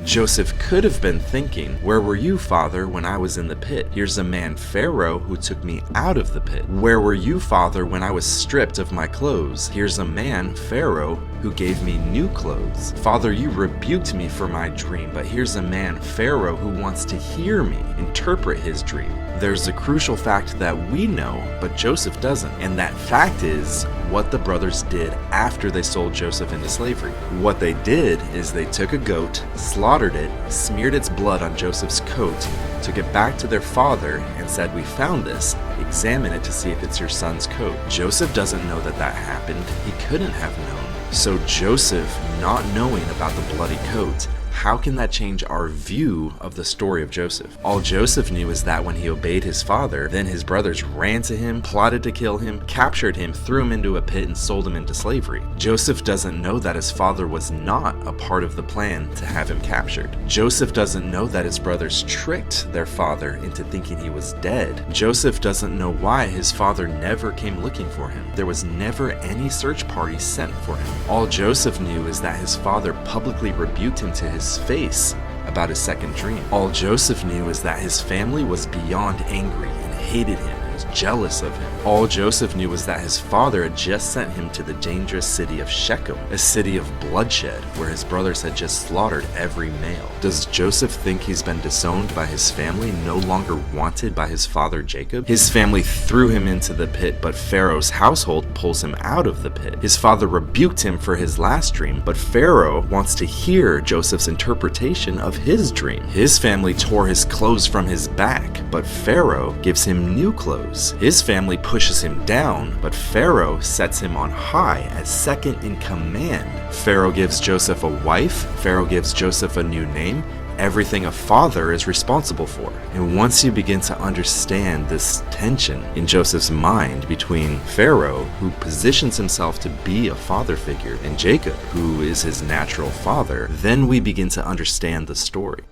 Joseph could have been thinking, "Where were you, Father, when I was in the pit? Here's a man, Pharaoh, who took me out of the pit. Where were you, Father, when I was stripped of my clothes? Here's a man, Pharaoh, who gave me new clothes. Father, you rebuked me for my dream, but here's a man, Pharaoh, who wants to hear me interpret his dream." There's a crucial fact that we know, but Joseph doesn't, and that fact is what the brothers did after they sold Joseph into slavery. What they did is they took a goat, slaughtered it, smeared its blood on Joseph's coat, took it back to their father, and said, "We found this. Examine it to see if it's your son's coat." Joseph doesn't know that that happened. He couldn't have known. So Joseph, not knowing about the bloody coat, how can that change our view of the story of Joseph? All Joseph knew is that when he obeyed his father, then his brothers ran to him, plotted to kill him, captured him, threw him into a pit, and sold him into slavery. Joseph doesn't know that his father was not a part of the plan to have him captured. Joseph doesn't know that his brothers tricked their father into thinking he was dead. Joseph doesn't know why his father never came looking for him. There was never any search party sent for him. All Joseph knew is that his father publicly rebuked him to his face about his second dream. All Joseph knew is that his family was beyond angry and hated him, was jealous of him. All Joseph knew was that his father had just sent him to the dangerous city of Shechem, a city of bloodshed where his brothers had just slaughtered every male. Does Joseph think he's been disowned by his family, no longer wanted by his father Jacob? His family threw him into the pit, but Pharaoh's household pulls him out of the pit. His father rebuked him for his last dream, but Pharaoh wants to hear Joseph's interpretation of his dream. His family tore his clothes from his back, but Pharaoh gives him new clothes. His family pushes him down, but Pharaoh sets him on high as second in command. Pharaoh gives Joseph a wife. Pharaoh gives Joseph a new name. Everything a father is responsible for. And once you begin to understand this tension in Joseph's mind between Pharaoh, who positions himself to be a father figure, and Jacob, who is his natural father, then we begin to understand the story.